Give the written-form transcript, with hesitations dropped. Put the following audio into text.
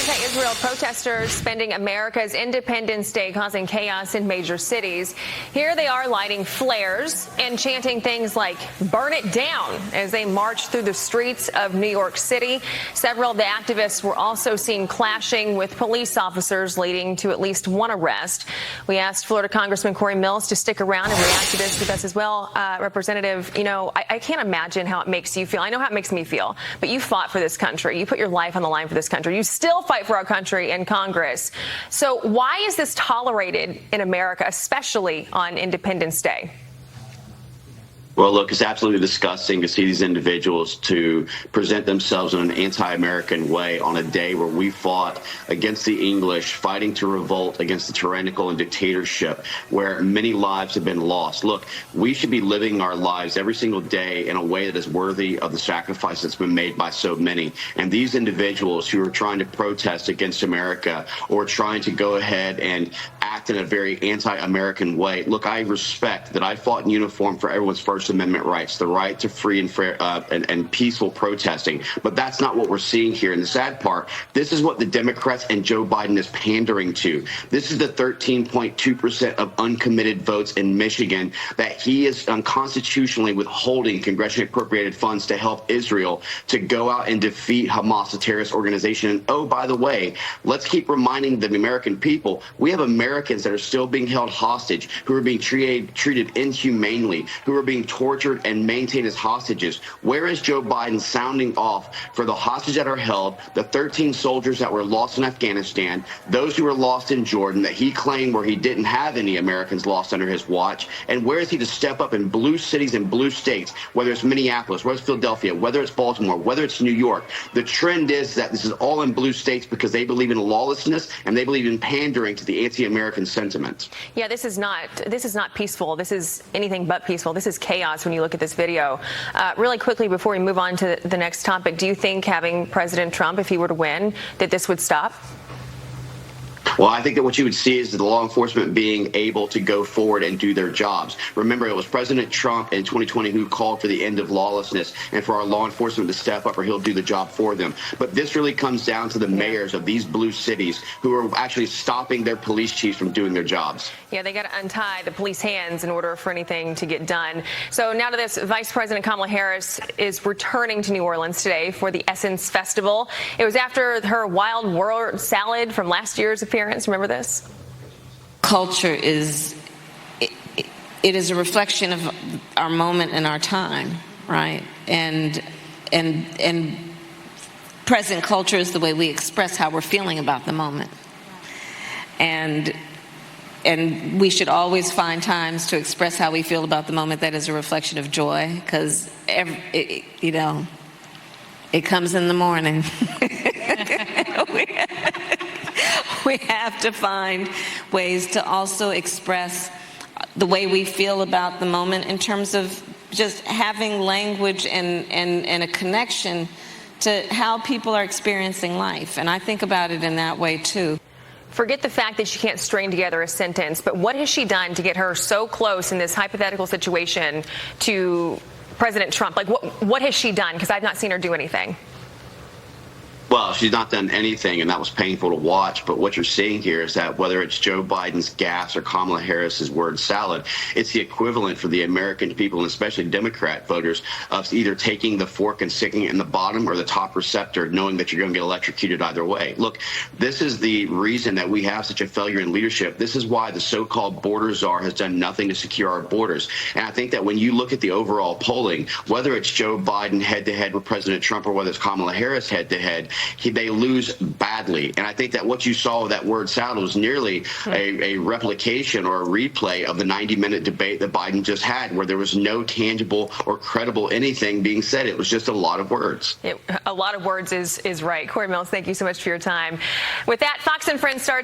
Anti-Israel protesters spending America's Independence Day causing chaos in major cities. Here they are lighting flares and chanting things like "burn it down" as they march through the streets of New York City. Several of the activists were also seen clashing with police officers, leading to at least one arrest. We asked Florida Congressman Cory to stick around and react to this with us as well. Representative, I can't imagine how it makes you feel. I know how it makes me feel, but you fought for this country. You put your life on the line for this country. You still fight for our country in Congress. So why is this tolerated in America, especially on Independence Day? Well, look, it's absolutely disgusting to see these individuals to present themselves in an anti-American way on a day where we fought against the English, fighting to revolt against the tyrannical and dictatorship, where many lives have been lost. Look, we should be living our lives every single day in a way that is worthy of the sacrifice that's been made by so many. And these individuals who are trying to protest against America or trying to go ahead and act in a very anti-American way, look, I respect that I fought in uniform for everyone's First Amendment rights, the right to free and fair and peaceful protesting. But that's not what we're seeing here. And the sad part, this is what the Democrats and Joe Biden is pandering to. This is the 13.2% of uncommitted votes in Michigan that he is unconstitutionally withholding congressionally appropriated funds to help Israel to go out and defeat Hamas, a terrorist organization. And oh, by the way, let's keep reminding the American people, we have Americans that are still being held hostage, who are being treated inhumanely, who are being tortured and maintained as hostages. Where is Joe Biden sounding off for the hostages that are held, the 13 soldiers that were lost in Afghanistan, those who were lost in Jordan that he claimed where he didn't have any Americans lost under his watch? And where is he to step up in blue cities and blue states, whether it's Minneapolis, whether it's Philadelphia, whether it's Baltimore, whether it's New York? The trend is that this is all in blue states because they believe in lawlessness and they believe in pandering to the anti-American sentiment. Yeah, this is not peaceful. This is anything but peaceful. This is chaos when you look at this video. Really quickly, before we move on to the next topic, do you think having President Trump, if he were to win, that this would stop? Well, I think that what you would see is the law enforcement being able to go forward and do their jobs. Remember, it was President Trump in 2020 who called for the end of lawlessness and for our law enforcement to step up or he'll do the job for them. But this really comes down to the mayors of these blue cities who are actually stopping their police chiefs from doing their jobs. Yeah, they got to untie the police hands in order for anything to get done. So now to this, Vice President Kamala Harris is returning to New Orleans today for the Essence Festival. It was after her Wild World salad from last year's appearance. Remember this? Culture is it is a reflection of our moment and our time, right? And present culture is the way we express how we're feeling about the moment. And we should always find times to express how we feel about the moment that is a reflection of joy, because it comes in the morning. We have to find ways to also express the way we feel about the moment in terms of just having language and a connection to how people are experiencing life. And I think about it in that way, too. Forget the fact that she can't string together a sentence, but what has she done to get her so close in this hypothetical situation to President Trump? Like, what has she done? Because I've not seen her do anything. Well, she's not done anything, and that was painful to watch. But what you're seeing here is that whether it's Joe Biden's gas or Kamala Harris's word salad, it's the equivalent for the American people, and especially Democrat voters, of either taking the fork and sticking it in the bottom or the top receptor, knowing that you're going to get electrocuted either way. Look, this is the reason that we have such a failure in leadership. This is why the so-called border czar has done nothing to secure our borders. And I think that when you look at the overall polling, whether it's Joe Biden head-to-head with President Trump or whether it's Kamala Harris head-to-head, they lose badly. And I think that what you saw with that word salad was nearly a replication or a replay of the 90-minute debate that Biden just had, where there was no tangible or credible anything being said. It was just a lot of words. A lot of words is right. Cory Mills, thank you so much for your time. With that, Fox and Friends starts